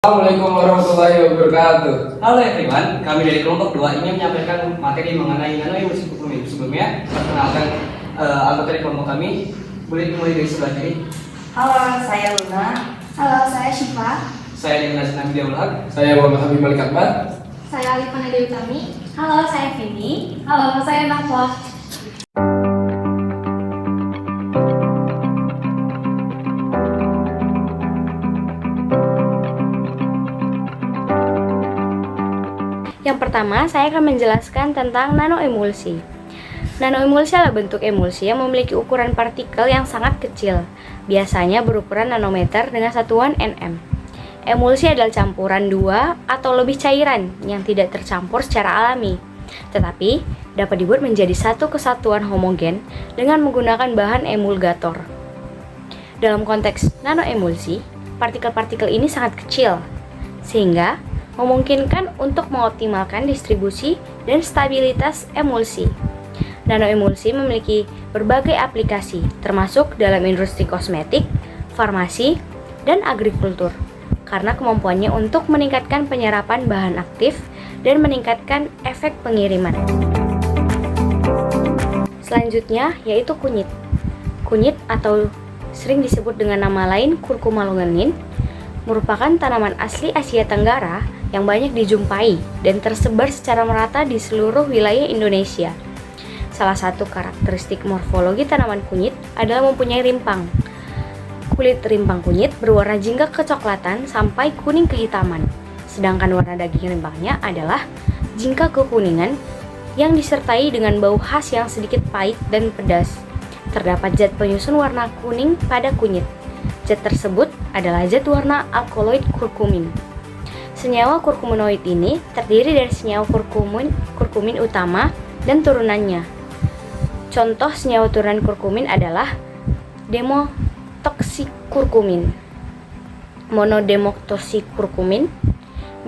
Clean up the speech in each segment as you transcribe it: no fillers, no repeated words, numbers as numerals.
Assalamualaikum warahmatullahi wabarakatuh. Halo everyone, kami dari kelompok 2 ingin menyampaikan materi mengenai nanoemulsi kukumin. Sebelumnya, perkenalkan anggota dari kelompok kami. Boleh dimulai dari sebelah kiri. Halo, saya Luna. Halo, saya Syifa. Saya Dimas Nabi Haq. Saya Muhammad Habib Malik Akbar. Saya Alifana Dewi Tami. Halo, saya Vini. Halo, saya Nafwa. Yang pertama, saya akan menjelaskan tentang nanoemulsi. Nanoemulsi adalah bentuk emulsi yang memiliki ukuran partikel yang sangat kecil, biasanya berukuran nanometer dengan satuan nm. Emulsi adalah campuran dua atau lebih cairan yang tidak tercampur secara alami, tetapi dapat dibuat menjadi satu kesatuan homogen dengan menggunakan bahan emulgator. Dalam konteks nanoemulsi, partikel-partikel ini sangat kecil, sehingga memungkinkan untuk mengoptimalkan distribusi dan stabilitas emulsi. Nanoemulsi memiliki berbagai aplikasi, termasuk dalam industri kosmetik, farmasi, dan agrikultur, karena kemampuannya untuk meningkatkan penyerapan bahan aktif dan meningkatkan efek pengiriman. Selanjutnya yaitu kunyit. Kunyit atau sering disebut dengan nama lain curcuma longanine merupakan tanaman asli Asia Tenggara yang banyak dijumpai dan tersebar secara merata di seluruh wilayah Indonesia. Salah satu karakteristik morfologi tanaman kunyit adalah mempunyai rimpang. Kulit rimpang kunyit berwarna jingga kecoklatan sampai kuning kehitaman, sedangkan warna daging rimpangnya adalah jingga kekuningan yang disertai dengan bau khas yang sedikit pahit dan pedas. Terdapat zat penyusun warna kuning pada kunyit. Zat tersebut adalah zat warna alkaloid kurkumin. Senyawa kurkuminoid ini terdiri dari senyawa kurkumin utama dan turunannya. Contoh senyawa turunan kurkumin adalah demotoksikurkumin, monodemotoksikurkumin,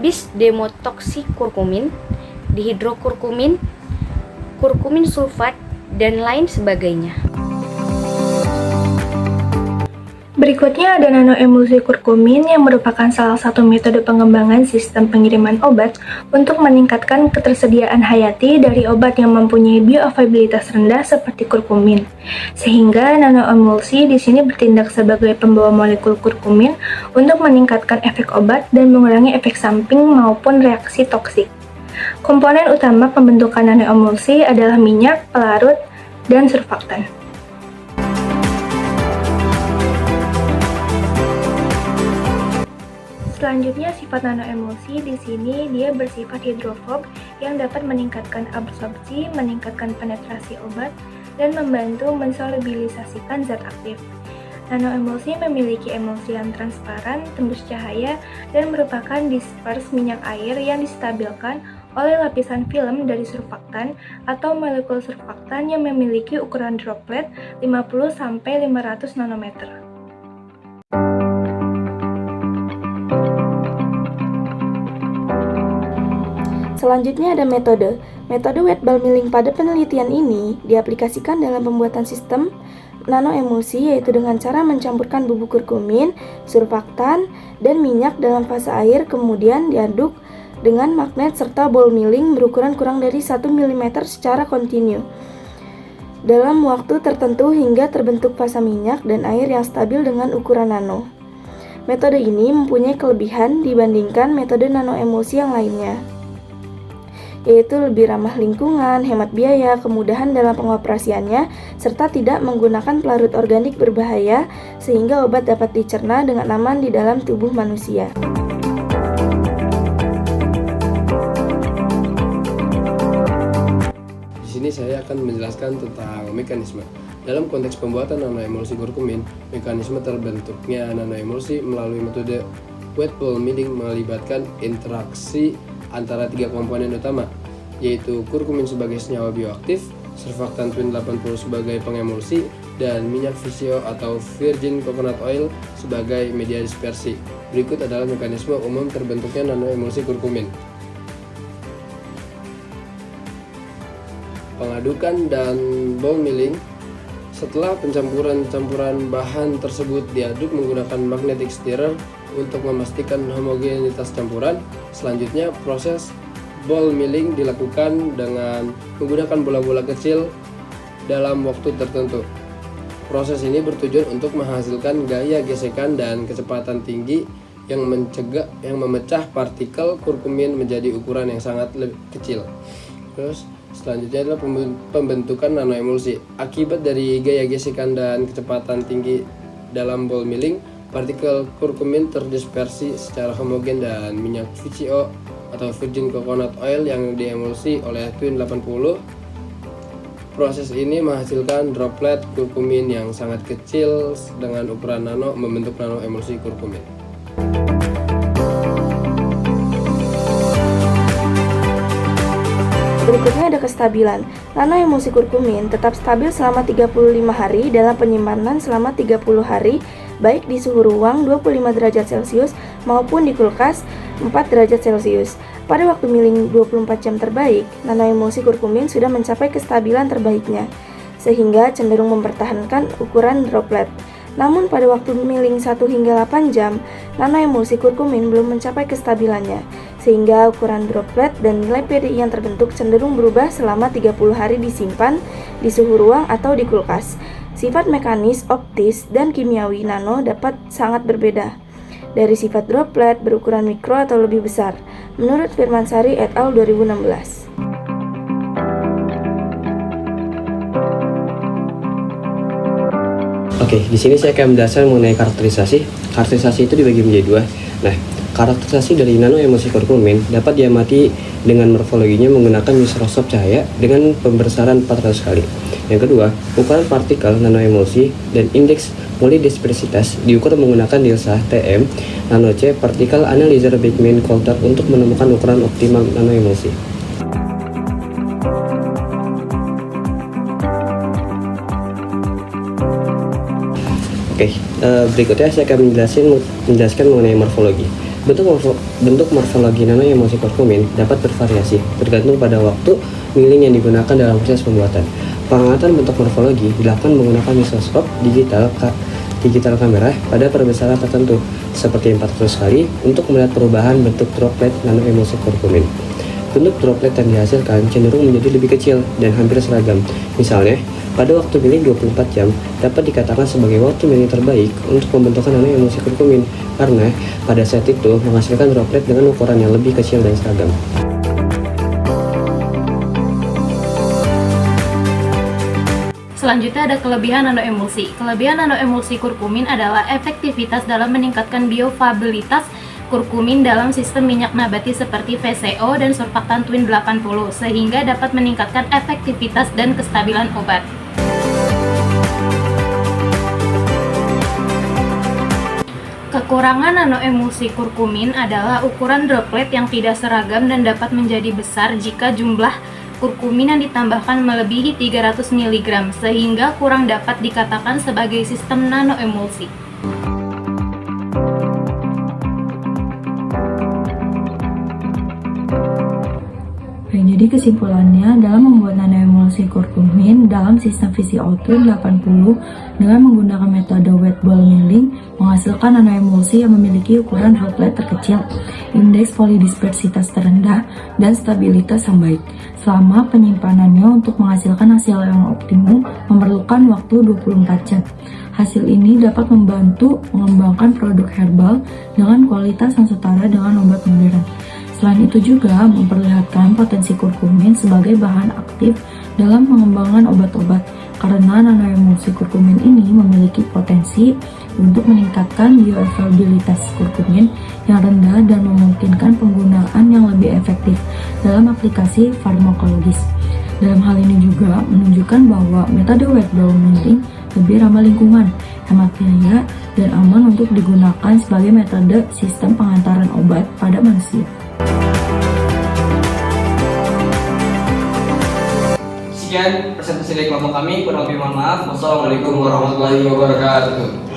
bisdemotoksikurkumin, dihidrokurkumin, kurkumin sulfat, dan lain sebagainya. Berikutnya ada nanoemulsi kurkumin yang merupakan salah satu metode pengembangan sistem pengiriman obat untuk meningkatkan ketersediaan hayati dari obat yang mempunyai bioavailabilitas rendah seperti kurkumin. Sehingga nanoemulsi di sini bertindak sebagai pembawa molekul kurkumin untuk meningkatkan efek obat dan mengurangi efek samping maupun reaksi toksik. Komponen utama pembentukan nanoemulsi adalah minyak, pelarut, dan surfaktan. Selanjutnya, sifat nanoemulsi di sini dia bersifat hidrofob yang dapat meningkatkan absorpsi, meningkatkan penetrasi obat, dan membantu mensolubilisasikan zat aktif. Nanoemulsi memiliki emulsi yang transparan, tembus cahaya, dan merupakan dispers minyak air yang distabilkan oleh lapisan film dari surfaktan atau molekul surfaktan yang memiliki ukuran droplet 50-500 nanometer. Selanjutnya ada metode. Metode wet bulb milling pada penelitian ini diaplikasikan dalam pembuatan sistem nanoemulsi, yaitu dengan cara mencampurkan bubuk kurkumin, surfaktan, dan minyak dalam fase air, kemudian diaduk dengan magnet serta ball milling berukuran kurang dari 1 mm secara kontinu dalam waktu tertentu hingga terbentuk fasa minyak dan air yang stabil dengan ukuran nano. Metode ini mempunyai kelebihan dibandingkan metode nanoemulsi yang lainnya, yaitu lebih ramah lingkungan, hemat biaya, kemudahan dalam pengoperasiannya, serta tidak menggunakan pelarut organik berbahaya sehingga obat dapat dicerna dengan aman di dalam tubuh manusia. Di sini saya akan menjelaskan tentang mekanisme. Dalam konteks pembuatan nanoemulsi kurkumin, mekanisme terbentuknya nanoemulsi melalui metode wet bulb milling melibatkan interaksi antara tiga komponen utama, yaitu kurkumin sebagai senyawa bioaktif, surfaktan twin 80 sebagai pengemulsi, dan minyak visio atau virgin coconut oil sebagai media dispersi. Berikut adalah mekanisme umum terbentuknya nanoemulsi kurkumin. Pengadukan dan ball milling. Setelah campuran bahan tersebut diaduk menggunakan magnetic stirrer, untuk memastikan homogenitas campuran. Selanjutnya, proses ball milling dilakukan dengan menggunakan bola-bola kecil dalam waktu tertentu. Proses ini bertujuan untuk menghasilkan gaya gesekan dan kecepatan tinggi yang memecah partikel kurkumin menjadi ukuran yang sangat kecil. Terus selanjutnya adalah pembentukan nanoemulsi. Akibat dari gaya gesekan dan kecepatan tinggi dalam ball milling, partikel kurkumin terdispersi secara homogen dan minyak VCO atau virgin coconut oil yang diemulsi oleh Twin 80. Proses ini menghasilkan droplet kurkumin yang sangat kecil dengan ukuran nano membentuk nanoemulsi kurkumin. Berikutnya ada kestabilan. Nanoemulsi kurkumin tetap stabil selama 35 hari dalam penyimpanan selama 30 hari baik di suhu ruang 25 derajat Celcius maupun di kulkas 4 derajat Celcius. Pada waktu milling 24 jam terbaik, nanoemulsi kurkumin sudah mencapai kestabilan terbaiknya, sehingga cenderung mempertahankan ukuran droplet. Namun pada waktu milling 1 hingga 8 jam, nanoemulsi kurkumin belum mencapai kestabilannya, sehingga ukuran droplet dan nilai PDI yang terbentuk cenderung berubah selama 30 hari disimpan di suhu ruang atau di kulkas. Sifat mekanis, optis, dan kimiawi nano dapat sangat berbeda dari sifat droplet berukuran mikro atau lebih besar, menurut Firmansari et al. 2016. Oke, di sini saya akan menjelaskan mengenai karakterisasi. Karakterisasi itu dibagi menjadi dua. Nah, karakterisasi dari nanoemulsi kurkumin dapat diamati dengan morfologinya menggunakan mikroskop cahaya dengan pembesaran 400 kali. Yang kedua, ukuran partikel nanoemulsi dan indeks multidispersitas diukur menggunakan DILSA TM nano C Particle Analyzer Beckman Coulter untuk menemukan ukuran optimal nanoemulsi. Oke, berikutnya saya akan menjelaskan mengenai morfologi. Bentuk morfologi nanoemulsi kurkumin dapat bervariasi tergantung pada waktu milling yang digunakan dalam proses pembuatan. Pengamatan bentuk morfologi dilakukan menggunakan mikroskop digital kamera pada perbesaran tertentu seperti 400 kali untuk melihat perubahan bentuk droplet nanoemulsi kurkumin. Bentuk droplet yang dihasilkan cenderung menjadi lebih kecil dan hampir seragam. Misalnya, pada waktu milling 24 jam dapat dikatakan sebagai waktu milling terbaik untuk pembentukan nanoemulsi kurkumin karena pada saat itu menghasilkan droplet dengan ukuran yang lebih kecil dan seragam. Selanjutnya ada kelebihan nanoemulsi. Kelebihan nanoemulsi kurkumin adalah efektivitas dalam meningkatkan bioavailabilitas kurkumin dalam sistem minyak nabati seperti VCO dan surfaktan Twin 80 sehingga dapat meningkatkan efektivitas dan kestabilan obat. Kekurangan nanoemulsi kurkumin adalah ukuran droplet yang tidak seragam dan dapat menjadi besar jika jumlah kurkumin yang ditambahkan melebihi 300 mg sehingga kurang dapat dikatakan sebagai sistem nanoemulsi. Jadi kesimpulannya, dalam membuat nanoemulsi kurkumin dalam sistem VCO Twin 80 dengan menggunakan metode wet ball milling menghasilkan nanoemulsi yang memiliki ukuran droplet terkecil, indeks polidispersitas terendah, dan stabilitas yang baik. Selama penyimpanannya untuk menghasilkan hasil yang optimum memerlukan waktu 24 jam. Hasil ini dapat membantu mengembangkan produk herbal dengan kualitas yang setara dengan obat modern. Selain itu juga memperlihatkan potensi kurkumin sebagai bahan aktif dalam pengembangan obat-obat karena nanoemulsi kurkumin ini memiliki potensi untuk meningkatkan bioavailabilitas kurkumin yang rendah dan memungkinkan penggunaan yang lebih efektif dalam aplikasi farmakologis. Dalam hal ini juga menunjukkan bahwa metode wet ball milling lebih ramah lingkungan, hemat biaya, dan aman untuk digunakan sebagai metode sistem pengantaran obat pada manusia. Sekian presentasi dari kelompok kami, kurang lebih mohon maaf. Wassalamualaikum warahmatullahi wabarakatuh.